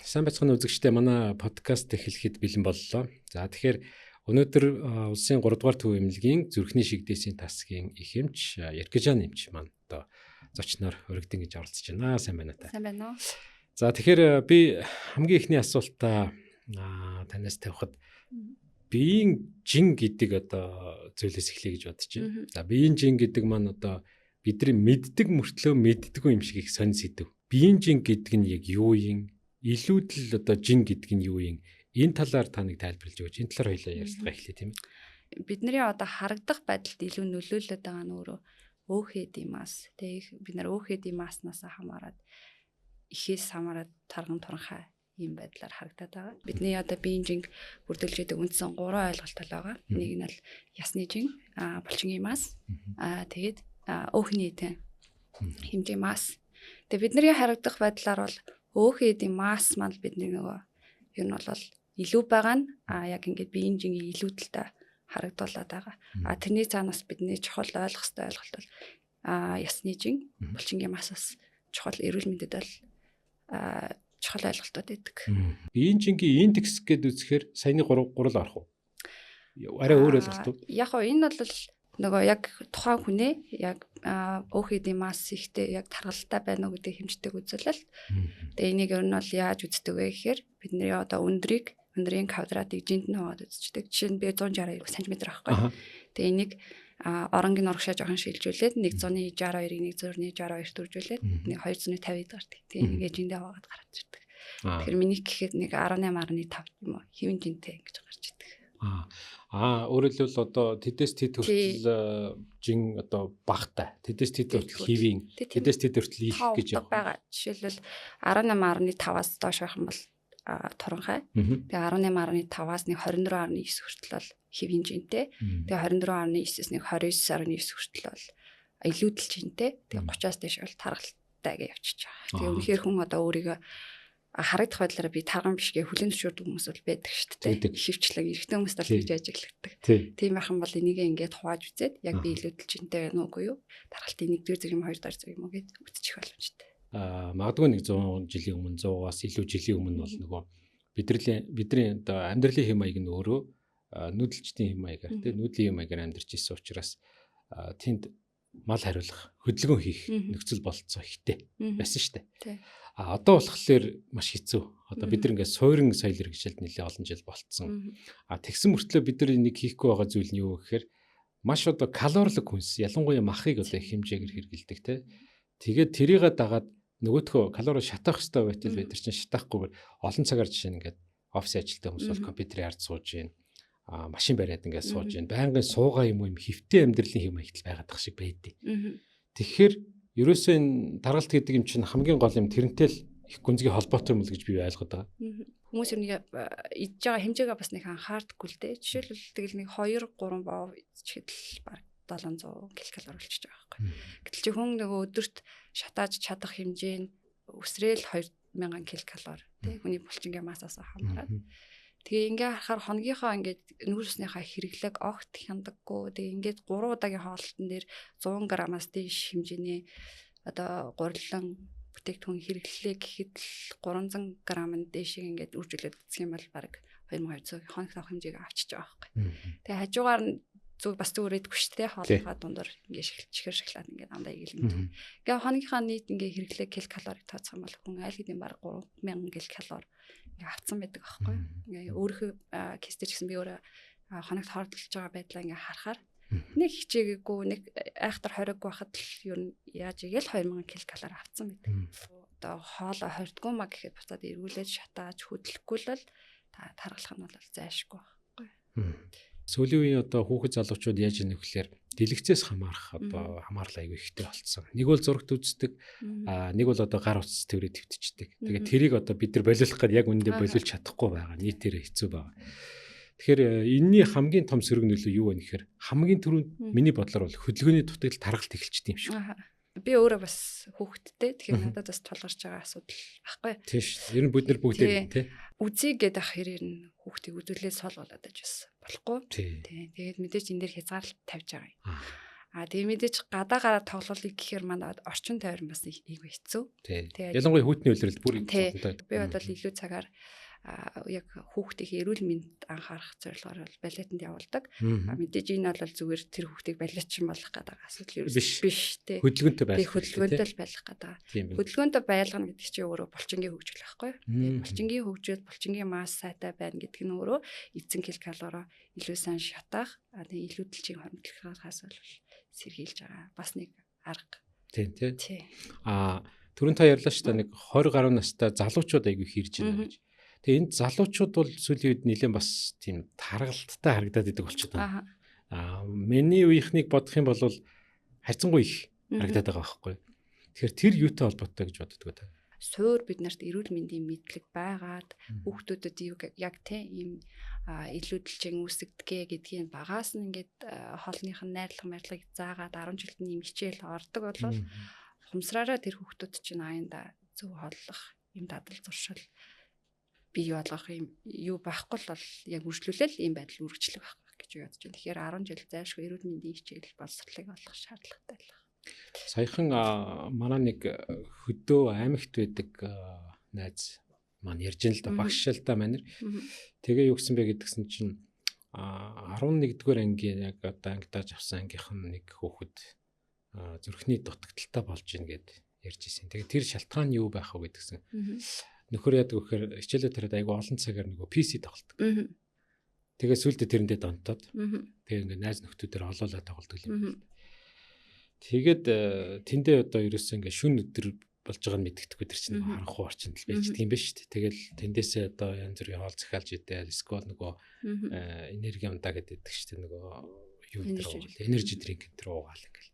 Сайн байцгаана үзэгчдээ манай подкаст эхлэхэд бэлэн боллоо. За тэгэхээр өнөөдөр улсын 3 дугаар төв эмнэлгийн зүрхний шигдээсийн тасгийн их эмч Еркежан эмч маань одоо зочноор өргөдөн гэж оролцож байна. Сайн байна та. Сайн байна уу? За тэгэхээр би хамгийн ихний асуултаа танаас тавихад биеийн жин гэдэг одоо зүйлээс эхлэе гэж бодож байна. За биеийн жин гэдэг маань одоо бидний мэддэг мөртлөө мэддэггүй юм шиг их сонь сэдв. Биеийн жин гэдэг нь яг юу юм? Илүүдл одоо жин гэдэг нь юу юм? Энэ талаар та нэг тайлбарлаж өгөөч. Энэ талаар хоёлаа ярилцлага эхлэе тийм ээ. Бидний одоо харагдах байдалд илүү нөлөөлөд байгаа нь өөрөө өөхөдимаас. Тэгээ бид нар өөхөдимааснаас хамаарат ихээс хамаарат тарган туранхай ийм байдлаар харагдаад байгаа. Бидний одоо биеийн жинг бүрдүүлж байгаа үндсэн 3 ойлголт байгаа. Нэг нь л ясны жин, булчингийн мас, тэгээд өөхний эдэн хэмжээ мас. Тэгээ бидний харагдах байдлаар бол өөхөдийн мас маань бидний нөгөө ер нь бол илүү байгаа нь яг ингээд биеийн жингийн илүүдэлтэй харагдуулаад байгаа. Тэрний цаанаас бидний чухал ойлгох ёстой ойлголт бол ясны жин, булчингийн масаас чухал эрүүл мэндэд бол чухал ойлголтууд байдаг. Биеийн жингийн индекс гэдэг үзэхээр саяны 3 орох уу? Арай өөр ойлголт уу? Яг нь энэ бол нөгөө яг тухайн хүнээ яг өөхөдийн мас ихтэй яг таргалтай байна уу гэдгийг хэмждэг үзүүлэлт. Тэгээ энийг ер нь бол яаж үздэг вэ гэхээр бидний одоо өндрийн квадратыг жинд нь хаваад үздэг. Жишээ нь би 162 см авахгүй. Тэгээ энийг оронгийн урагшаа жоохон шилжүүлээд 162-ыг 162-т үржүүлээд 250-д гардаг. Тэгээ энийг жиндээ хаваад гараад ирдэг. Тэгэхээр миний гэхэд 18.5 юм уу хэвэн жинтэй ингэж гарч ирдэг. Өөрөөр хэлбэл одоо тэдэс тэд хүртэл жин одоо багтай. Тэдэс тэд хүртэл хэвийн, тэдэс тэд хүртэл их гэж байгаа. Жишээлбэл 18.5-аас доош байх юм бол туранхай. Тэгээ 18.5-аас 24.9 хүртэл бол хэвийн жинтэй. Тэгээ 24.9-ээс 29.9 хүртэл бол илүүдэл жинтэй. Тэгээ 30-аас дээш бол таргалтай гэж явчихж байгаа. Тэгээ үнэхээр хүн одоо өөрийгөө харагдах байдлаараа би тарган бишгээ хүлэн зөвшөөрдөг хүмүүс бол байдаг шүү дээ. Хөвчлэг эрэгтэй хүмүүс бол хийж ажиглагдаг. Тийм байх юм бол энийг ингээд хувааж үзээд яг би илүүдэл жинтэй байна уугүй юу? Таргалтын 1-р зэрэг юм 2-р зэрэг юм уу гэд үзчих боломжтой. Магадгүй 100 жилийн өмнө 100-аас илүү жилийн өмнө бол нөгөө бидний одоо амьдралын хэм маяг нь өөрөө нүүдэлчдийн хэм маягаар тийм нүүдлийн хэм маягаар амьдарч ирсэн учраас тэнд мал хариулах, хөдөлгөөн хийх нөхцөл болцоо ихтэй байсан шүү дээ. Одоо болохоор маш хэцүү. Одоо бид нар ингээд суурин соёл хэрэгжилд нэлээ олон жил болцсон. Тэгсэн мөртлөө бид нар энийг хийхгүй байгаа зүйл нь юу гэхээр маш одоо калорилог хүнс, ялангуяа махыг одоо их хэмжээгээр хэрэгэлдэг те. Тэгээд тэрийг дагаад нөгөөдхөө калори шатаах хэрэгтэй байтал бид нар чинь шатаахгүйгээр олон цагаар жишээ нь ингээд офис ажилтны хүмүүс бол компьютерийн ард сууж гин, машин бариад ингээд сууж гин, байнгын суугаа юм хэвтэй амьдралын хэм маягт байгаад ах шиг байдیں۔ Тэгэхээр ерөөсөө энэ таргалт гэдэг юм чинь хамгийн гол юм тэрнтэй л их гүнзгий холбоотой юм л гэж би ойлгоод байгаа. Хүмүүс нэг идж байгаа хэмжээгээ бас нэг анхаардаггүй л дээ. Жишээлбэл тэгэл нэг 2-3 боо идчихэд л баг 700 ккал болчихж байгаа байхгүй. Гэтэл чи хүн нөгөө өдөрт шатааж чадах хэмжээ нь өсрөөл 2000 ккал тий хүний булчингийн масаас хамаарат. Тэгээ ингээ харахаар хоногийнхоо ингээд нүүр усныхаа хэрэглэг огт хяндаггүй. Тэгээ ингээд 3 удаагийн хоолтон дээр 100 граммаас дээш хэмжээний одоо гурилан бүтээгдэхүүн хэрэглэлээ гэхэд л 300 грамм дээшийг ингээд үржүүлээд үзэх юм бол баг 2200 хоног тавах хэмжээг авчиж байгаа байхгүй. Тэгээ хажуугаар нь бас зүгээрээдгүй шүү дээ. Хоолойгоо дундор ингээд чихэр шоколад ингээд дандаа игэлэн. Ингээ хоногийнхаа нийт ингээ хэрэглээ килокалорийг тооцох юм бол хүн аль хэдийн баг 3000 ккал ингээ авцсан байдаг аахгүй. Ингээ өөрийнхөө кейстэй ч гэсэн би өөрөө хоногт хордлож байгаа байдлаа ингээ харахаар нэг хичээгээгүй нэг айхтар хориггүй байхад л ер нь яаж игээл 2000 ккал авцсан байдаг. Одоо хоолоо хордгүй маа гэхэд буцаад эргүүлээд шатааж хөдлөхгүй л бол таргалах нь бол зайшгүй байхгүй. Сүүлийн үеийн одоо хүүхэд залуучууд яаж ийм нөхлөөр дэлгэцээс хамаарах одоо хамаарлаа аягүй ихтэй болцсон. Нэг бол зурагт үздэг, нэг бол одоо гар утас төврөө твтчихдэг. Тэгээд тэрийг одоо бид нар болиулах гээд яг үнэндээ болиулж чадахгүй байгаа. Нийтээрээ хэцүү байгаа. Тэгэхээр энэний хамгийн том сөрөг нөлөө юу вэ гэхээр хамгийн түрүүнд миний бодлоор бол хөдөлгөөний дутагдал таргалт эхэлчихдээ юм шиг. Би өөрөө бас хүүхэдтэй. Тэгэхээр надад бас тулгарч байгаа асуудал байхгүй. Тийм шүү. Ер нь бид нар бүгдээ тий. Үзье гэдэг ах хэрэг нь хүүхдийг үзүүлээд сол болоод байж бас болохгүй. Тийм. Тэгээд мэдээж энэ дээр хязгаарлалт тавьж байгаа юм. Тэгээ мэдээж гадаа гараад тоглолыг гэхээр манай орчин тойрон бас ийгүй хэцүү. Тэгээ ялангуяа хүүтний үлрэл бүр зовлонтой. Би бодвол илүү цагаар яг хүүхдийн эрүүл мэнд анхаарах зорилгоор бол балетанд явуулдаг. Мэдээж энэ бол зүгээр тэр хүүхдийг балетчин болгох гэдэг асуудал биш тий. Хөдөлгөөнтэй байх. Хөдөлгөөнтэй л байх гэдэг. Хөдөлгөөнтэй байлгана гэдэг чинь өөрөө булчингийн хөгжил байхгүй. Булчингийн хөгжил, булчингийн масс сайтай байна гэдэг нь өөрөө эзэн калорио илүү сайн шатаах, илүү дэлжийн хормоглохоос бол сэргийлж байгаа. Бас нэг арга. Тийм тий. Түрүүн та ярьлаа шүү дээ нэг 20 гаруй настай залуучууд айгүй хэрж байна гэж. Тэгээ энэ залуучууд бол сүүлийн үед нэлээд бас тийм таргалттай харагдаад идэг болчиход байна. Миний үеийнхнийг бодох юм бол харьцангуй их харагдаад байгаа байхгүй. Тэгэхээр тэр юутай холбоотой гэж боддгоо та. Суур бид нарт эрүүл мэндийн мэдлэг байгаад хүүхдүүдэд яг тийм илүү дэлжин үүсгдэгэ гэдгийг багаас нь ингээд хоолных нь найрлага заагаад 10 жилд нь хичээл ордог бол хумсраараа тэр хүүхдүүд чинь аяанда зөв хооллох юм дадал зуршил бий болгох юм юу байхгүй л бол яг үргэлжлүүлэл ийм байдал үргэлжлэх байхгүй гэж бодож байна. Тэгэхээр 10 жил зайлшгүй эрүүл мэндийн хичээл боловсролыг олох шаардлагатай л байна. Саяхан манай нэг хөдөө аймагт байдаг найз маань ярьж ин л да багш л да манер. Тэгээ юу гэсэн бэ гэдгсэн чинь 11-р ангийн яг одоо ангидаж авсан ангийнхан нэг хүүхэд зүрхний дутагдaltaй болж ийн гэд ярьж ирсэн. Тэгээ тэр шалтгаан юу байх вэ гэдгсэн. Нөхөр яадаг вэхээр хичээлээ тараад айгу олон цагаар нөгөө PC тоглолдог. Тэгээ сүулдэ тэрэндээ донтоод тэгээ ингээ найз нөхдүүдээр олоолаа тоглолдог юм. Тэгээд тэндээ одоо ерөөсөө ингээ шүн өдөр болж байгааг нь мэддэхгүй тэр чинь харанхуй орчинд л байж тийм биш үү. Тэгэл тэндээсээ одоо янз бүрийн хоол захиалж идэл скол нөгөө энерги амдаа гэдэг шүү дээ нөгөө юу гэдэг энержи дринк энэ уугаал ингээл.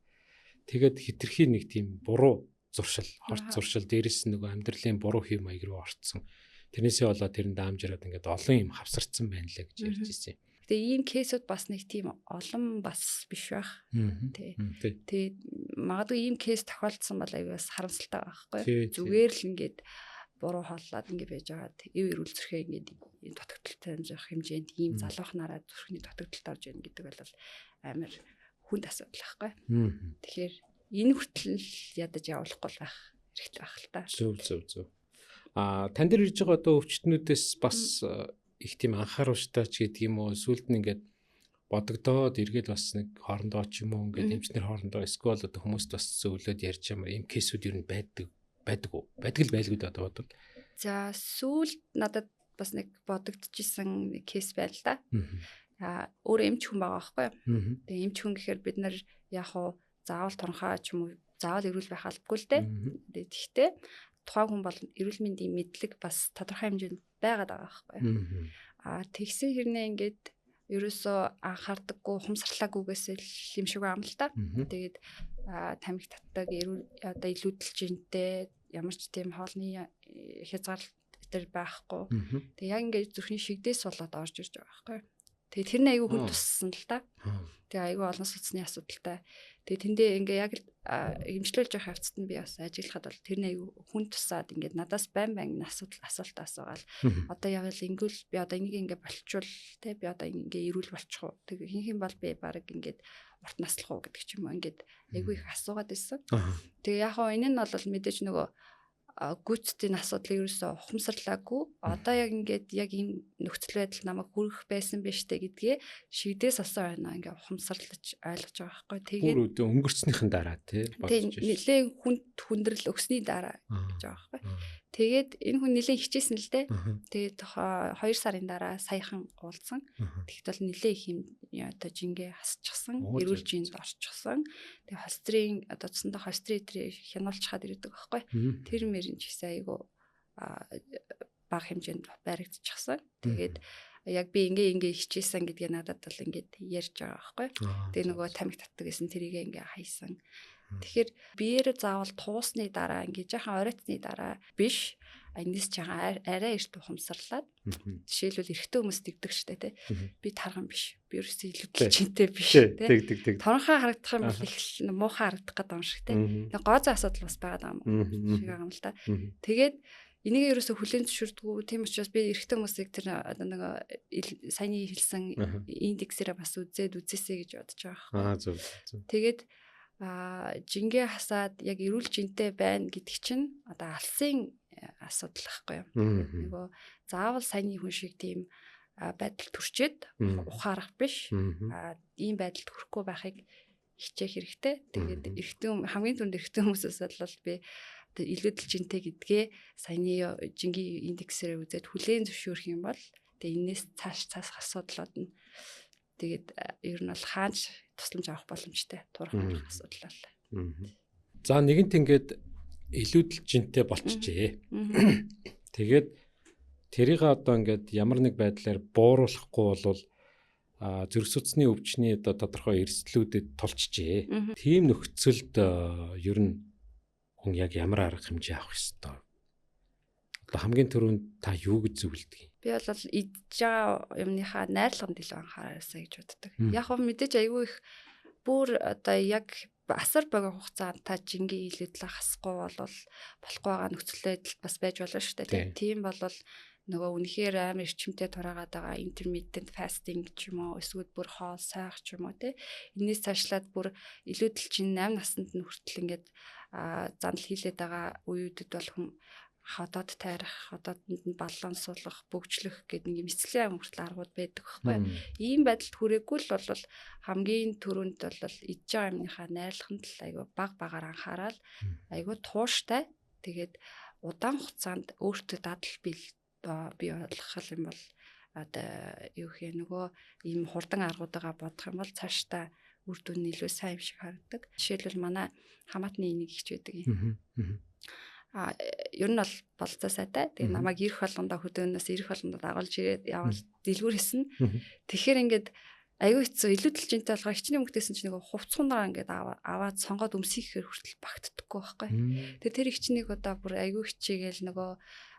Тэгээд хитрхи нэг тийм буруу зуршил, хорт зуршил дээрээс нөгөө амьдралын буруу хэв маяг руу орцсон. Тэрнээсээ болоод тэрэнд амжираад ингээд олон юм хавсарцсан байна лээ гэж ярьж ирсэн. Тэгээ ийм кейсүүд бас нэг тийм олон бас биш байх. Тэгээ магадгүй ийм кейс тохиолдсон бол аюус харамсалтай байхгүй. Зүгээр л ингээд буруу хооллоод ингээд байж байгаад эв эрүүл зүрхээ ингээд дутагдaltaй амжих хэмжээнд ийм залуухнараа зүрхний дутагдaltaй орж ийн гэдэг бол амар хүнд асуудал байхгүй. Тэгэхээр энэ хүртэл ядаж явуулахгүй байх хэрэгтэй байх л та. Зөв. Тань дээр ирж байгаа одоо өвчтнүүдээс бас их тийм анхааруулжтай ч гэдэг юм уу сүлд нь ингээд бодогдоод эргээд бас нэг хоорондоо ч юм уу ингээд эмчнэр хоорондоо эсвэл одоо хүмүүст бас зөвлөд ярьж ямар юм кейсүүд ер нь байдаг уу? Байдаг л байлгүй одоо бодвол. За сүлд надад бас нэг бодогдчихсэн нэг кейс байл та. Өөр эмч хүн байгаа байхгүй юу? Тэгээ эмч хүн гэхээр бид нар яг хуу заавал тонхоо ч юм уу заавал эрүүл байх албагүй л дээ. Тэгэхдээ тухайн хүн бол эрүүл мэндийн мэдлэг бас тодорхой хэмжээнд байгаад байгаа байхгүй юу? Тэгсэн хэрнээ ингээд ерөөсөө анхаардаггүй хумсарлаагүйгээс л юм шиг байгаа юм л та. Тэгээд тамхи татдаг эрүүл одоо илүү дэлжинтэй ямар ч тийм хоолны хязгаарлалт төр байхгүй. Тэгээд яг ингээд зүрхний шигдээс болоод орж ирж байгаа байхгүй юу? Тэгээд тэр нь айгүй хүн туссан л та. Тэгээ айгүй олон судасны асуудалтай. Тэгээ тэндээ ингээ яг эмчлүүлж явах хавцад нь би бас ажиглахад бол тэр нь айгүй хүн тусаад ингээд надаас байн асуулт асуугаал. Одоо явал ингүүл би одоо энийг ингээ болчвол те би одоо ингээ эрүүл болчих уу. Тэгээ хин хин бол би баг ингээд урт наслах уу гэдэг ч юм уу ингээд айгүй их асуугаад байсан. Тэгээ яг хоо энэ нь бол мэдээж нөгөө гүцтийн асуудлыг ерөөсөө ухамсарлаагүй. Одоо яг ингээд яг энэ нөхцөл байдал намайг хүрэх байсан биш тэ гэдгээ шигдээс олсон байна. Ингээд ухамсарлаж ойлгож байгаа байхгүй. Тэгээд өнгөрцнийхэн дараа тий бодож байна. Нилээн хүндрэл өгсний дараа гэж байгаа байхгүй. Тэгээд энэ хүн нилээн хичээсэн л дээ. Тэгээд 2 сарын дараа саяхан уулзсан. Тэгэхэд бол нилээн их юм одоо жингээ хасчихсан, эрүүл жинд орчихсан. Тэгээд холестерин одоо цэсэндээ холестерин хянуулчихад ирдэг байхгүй. Тэр мөрийн ч ихсэн айгу бага хэмжээнд баригдчихсан. Тэгээд яг би ингээ хичээсэн гэдгээ надад бол ингээд ярьж байгаа байхгүй. Тэгээд нөгөө тамхи татдаг гэсэн тэрийг ингээ хайсан. Тэгэхээр биеэр заавал туусны дараа ингээ жаахан оройтны дараа биш энэс жаахан арай эрт ухамсарлаад жишээлбэл эрэгтэй хүмүүс дэгдэг штэ тий би тарган биш би ерөөсөө илүү дэлжинтэй биш тий торонхоо харагдах юм бол их муухай харагдах гэдэг юм шиг тий гоцоо асуудал бас байгаа юм шиг байгаа юм л та тэгээд энийг ерөөсө хүлээн зөвшөөрдөггүй. Тийм учраас би эрэгтэй хүмүүсийг тэр нэг саяны хэлсэн индексээрээ бас үзээсэй гэж бодож байгаа зөв. Тэгээд жингээ хасаад яг эрүүл жинтэй байна гэдэг чинь одоо алсын асуудал байхгүй юу. Нөгөө заавал саяны хүн шиг тийм байдал төрчөөд ухаарах биш. Ийм байдалд хүрэхгүй байхыг хичээх хэрэгтэй. Тэгээд хамгийн түрүүнд эрэгтэй хүмүүсээс бол би илүүдэл жинтэй гэдгээ саяны жингийн индексээр үзээд хүлээн зөвшөөрөх юм бол тэгээд энэс цааш асуудлууд нь тэгээд ер нь бол хааж тусламж авах боломжтой турах асуудал бол. За нэгэнт ингээд илүүдэл жинтэй болчихжээ. Тэгээд тэрийг одоо ингээд ямар нэг байдлаар бууруулахгүй бол зүрх судасны өвчний одоо тодорхой эрсдлүүдэд тулчжээ. Тийм нөхцөлд ер нь хүн яг ямар арга хэмжээ авах ёстой. Одоо хамгийн түрүүнд та юу гэж зөвлөдөг юм? Би бол идж байгаа юмныхаа найрлаганд илүү анхаараасаа гэж боддог. Яг нь мэдээж айгүй их бүр одоо яг асар богино хугацаанд та жингийн илүүдлээ хасахгүй бол болохгүй байгаа нөхцөл байдал бас байж болно шүү дээ. Тийм бол нөгөө үнэхээр амар эрчимтэй тураагаад байгаа intermittent fasting ч юм уу эсвэл бүр хоол сайх ч юм уу те. Энээс цаашлаад бүр илүүдэл чинь 8 наснд нь хүртэл ингээд занал хийлээд байгаа үеүүдэд бол хүн ходоод тайрах, ходоодонд нь баланс суулгах, бөгжлөх гэдэг нэг эцэлийн хүртэл аргууд байдаг байхгүй. Ийм байдалд хүрээгүй л бол хамгийн түрүүнд бол идж байгаа юмныхаа найрлаганд л айгүй багаар анхаарал айгүй тууштай. Тэгээд удаан хугацаанд өөртөө дадал бий болгох юм бол одоо юу гэх юм нөгөө ийм хурдан аргуудаа бодох юм бол цаашдаа үр дүн нь илүү сайн юм шиг харагддаг. Жишээлбэл манай хамаатны энийг ихч байдаг юм. Ер нь бол болцоо сайтай. Тэгээ намайг ирэх болгондоо хөдөөнөөс ирэх болгондоо дагуулж ирээд явал дэлгүүр хийсэн. Тэгэхээр ингээд аюу хэцүү илүүдэл жинтэй болгоо хичнээн мөнгөтэйсэн чинь нэг хувцсуунаар ингээд аваад сонгоод өмсөйхээр хүртэл багтдаггүй байхгүй. Тэгээ тэр хичнийг одоо бүр аюу хичээгээл нөгөө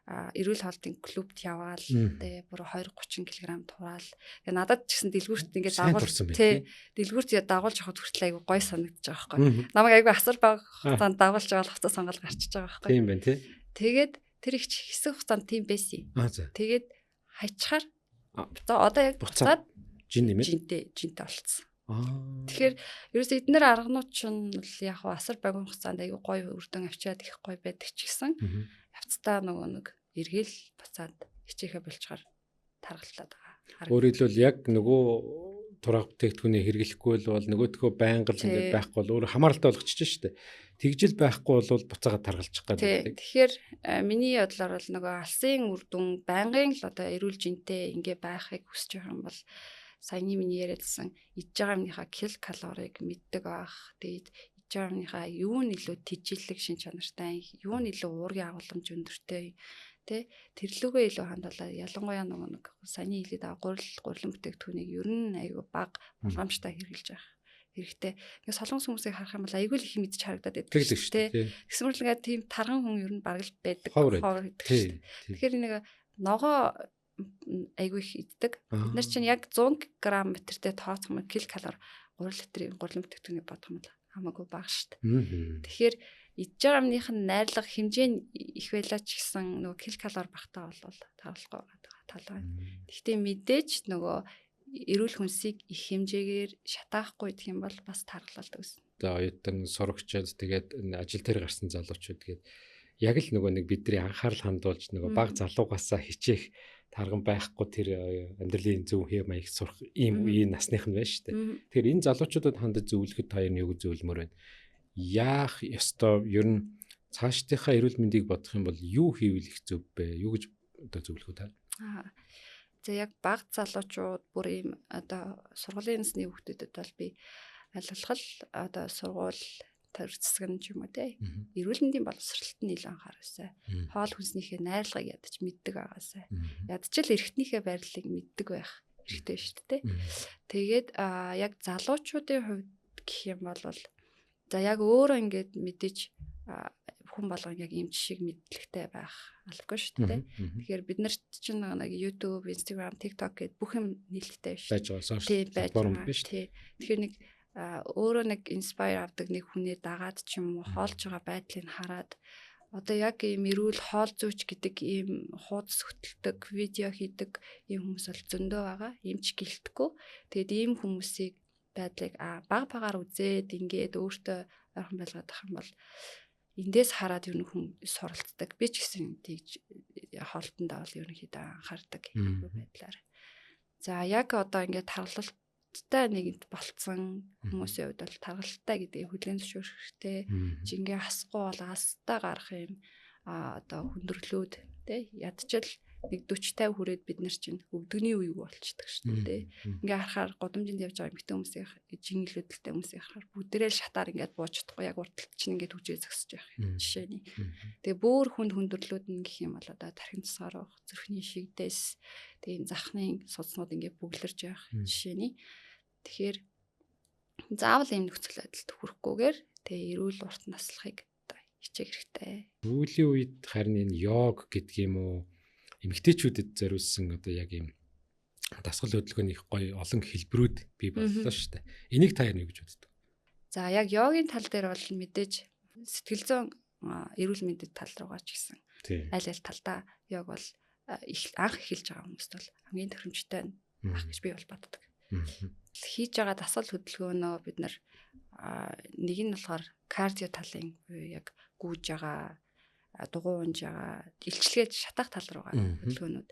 эрүүл хоолтын клубт яваал тэгээ бүр 20-30 кг тураал. Тэгээ надад ч гэсэн дэлгүүрт ингээд дэлгүүрт дагуулж явахд хүртэл аюу гой санагдаж байгаа байхгүй. Намайг аюу асар бага хугацаанд дагуулж яваад хуцаа сонголт гарчиж байгаа байхгүй. Тийм байна тий. Тэгээд тэр их хэсэг хугацаанд тийм байсан. Тэгээд хачаар за одоо яг буцаад жин нэмээд жинтэй болцсон. Тэгэхээр ерөөсөө эднэр арганууд чинь бол яг асар багийн хугацаанд аюу гой үрдэн авчиад их гой байдаг ч гэсэн явцдаа нөгөө нэг эргэл буцаад хичээхэ болчоор таргалтаад байгаа. Өөрөөр хэлбэл яг нөгөө тураах бүтээгдэхүүнээ хэрэглэхгүй бол нөгөөдгөө байнга л ингээд байхгүй бол өөр хамааралтай болгочихж штэ. Тэгжил байхгүй бол буцаагаад таргалчих гэдэг. Тэгэхээр миний бодлоор бол нөгөө алсын үр дүн байнгын л одоо эрүүл жинтэй ингээ байхыг хүсэж байгаа юм бол саяны миний яриадсан идж байгаа юмныхаа калорийг мэддэг байх. Тэгээд идж байгаа юмныхаа юу нь илүү тэжээлэг шин чанартай, юу нь илүү уургийн агуулмж өндөртэй тэ тэрлүүгээ илүү хандуулаад ялангуяа нэг саяны хэлээд байгаа гурилан бүтээгдэхүүнийг ер нь айгүй бага болгоомжтой хэрэгжилж байгаа хэрэгтэй. Ингээ солонгос хүмүүсийг харах юм бол айгүй л их мэдж харагдаад байдаг шүү дээ. Тэгсэн мэт л тийм тарган хүн ер нь бараг л байдаг. Ховор гэдэг шүү дээ. Тэгэхээр нэг ногоо айгүй их иддэг. Бид нар чинь яг 100 г метртэй тооцох юм килокалори 3 литрийн гурилан бүтээгдэхүүнийг бодох юм бол хамаагүй бага шүү дээ. Тэгэхээр идж байгаа юмных нь найрлага хэмжээ нь их байлаа ч гэсэн нөгөө килокалори багтаа бол таглахгүй байгаа тал байна. Гэхдээ мэдээж нөгөө эрүүл хүнсийг их хэмжээгээр шатаахгүй гэх юм бол бас тархалдаг гэсэн. За оюутан сурагчид тэгээд ажил дээр гарсан залуучууд тэгээд яг л нөгөө нэг бидний анхаарал хандуулж нөгөө баг залуугасаа хичээх тарган байхгүй тэр амьдралын зөв хэв маяг сурах ийм үеийн насных нь байна шүү дээ. Тэгэхээр энэ залуучуудад хандаж зөвлөхөд та юу гэж зөвлөмөр байна? Яах ёстой ер нь цаашдынхаа эрүүл мэндийг бодох юм бол юу хийвэл их зөв бэ? Юу гэж одоо зөвлөх үү та? За яг баг залуучууд бүр ийм одоо сургуулийн насны хүүхдүүдэд бол би алгалхал одоо сургууль төрцсгэн ч юм уу те эрүүл мэндийн боловсролт нь илүү анхаараасай. Хоол хүнснийхээ найрлагыг ядаж мэддэг байгаасай. Ядаж л эргэтнийхээ байрлалыг мэддэг байх хэрэгтэй шүү дээ. Тэгээд яг залуучуудын хувьд гэх юм бол за яг өөрөө ингээд мэдээж хүн болгон яг ийм жишээг мэдлэгтэй байх албагүй шүү дээ. Тэгэхээр бид нарт чинь нэг YouTube, Instagram, TikTok гэдэг бүх юм нээлттэй шүү. Байж байгаа шүү. Тэгэхээр нэг өөрөө нэг inspire авдаг нэг хүнээ дагаад ч юм уу хоолж байгаа байдлыг хараад одоо яг ийм эрүүл хоол зүйч гэдэг ийм хуудас хөтэлдэг, видео хийдэг ийм хүмүүс бол зөндөө байгаа. Ийм ч гэлтэхгүй. Тэгээд ийм хүмүүсийг байдлыг баг багаар үзээд ингээд өөртөө ойрхон байлгаад ах юм бол эндээс хараад ер нь хүн суралцдаг. Би ч гэсэн тийж хоолтондоо бол ерөнхийдөө анхаардаг юм байдлаар. За яг одоо ингээд тархалттай нэгэнд болцсон хүмүүсийн хувьд бол тархалттай гэдгийг хүлээн зөвшөөрөх хэрэгтэй. Жингээ хасахгүй бол алстай гарах юм одоо хүндрэлүүд тий ядчил нэг 40-50 хүрээд бид нар чинь өвдөгний үе болчихдаг шүү дээ. Ингээ харахаар годамжинд явж байгаа эмэгтэй хүмүүсийн жинглүүдэлтэй хүмүүсийн харахаар бүгдээрээ шатаар ингээд бууж чадахгүй яг урталт чинь ингээд хүчээ зөксөж явах юм жишээний. Тэгээ бөөр хүнд хүндрэлүүд нь гэх юм бол одоо тархин тусгаар зүрхний шигдээс тэгээ захны судснууд ингээд бүглэрж явах жишээний. Тэгэхээр заавал ийм нөхцөл байдалд хүрэхгүйгээр тэгээ эрүүл урт наслахыг одоо хичээх хэрэгтэй. Сүүлийн үед харин энэ йог гэдэг юм уу эмэгтэйчүүдэд зориулсан одоо яг ийм дасгал хөдөлгөөний гоё олон хэлбэрүүд бий боллоо шүү дээ. Энийг та яа гэж боддог? За яг йогийн тал дээр бол мэдээж сэтгэл зүйн эрүүл мэндийн тал руугаа ч гэсэн аль аль талдаа йог бол анх эхэлж байгаа хүмүүст бол хамгийн тохиромжтой байх гэж би бол боддог. Хийж байгаа дасгал хөдөлгөөнөө бид нар нэг нь болохоор кардио талын яг гүйж байгаа дугуй унж байгаа илчлэгээд шатах тал руугаа хөдөлгөөнүүд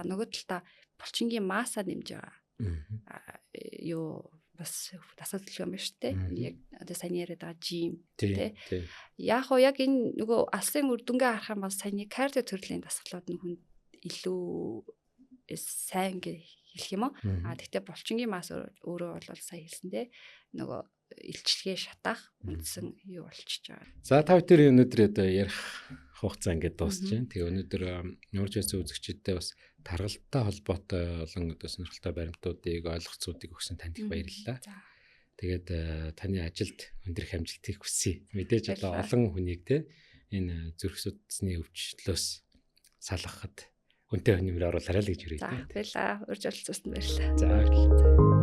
нөгөө талдаа булчингийн масса нэмж байгаа юу бас дасгал хөдөлгөөн байна шүү дээ. Яг одоо сайн яриад байгаа жим тий. Яг уу яг энэ нөгөө алсын үр дүнгээ харах юм бол саяны кардио төрлийн дасгалууд нь хүн илүү сайн гэж хэлэх юм уу? Тэгтээ булчингийн масса өөрөө бол сая хэлсэндээ нөгөө илчлэгээ шатах үндсэн юу болчихж байгаа. За та бүхэн өнөөдөр одоо ярих хугацаа ингээд дуусч байна. Тэгээ өнөөдөр ямар ч байсан үзэгчдэд бас тархалтай холбоотой олон одоо сонирхолтой баримтуудыг ойлгоцуудыг өгсөн танд их баярлалаа. Тэгээд таны ажилд өндөр амжилтыг хүсье. Мэдээж одоо олон хүнийг те энэ зүрх судасны өвчлөлөөс салгахад үнэтэй хөнөмөр оруулаарай л гэж хүргэе. За баярлалаа. Урьж олцсонд баярлалаа. За баярлалаа.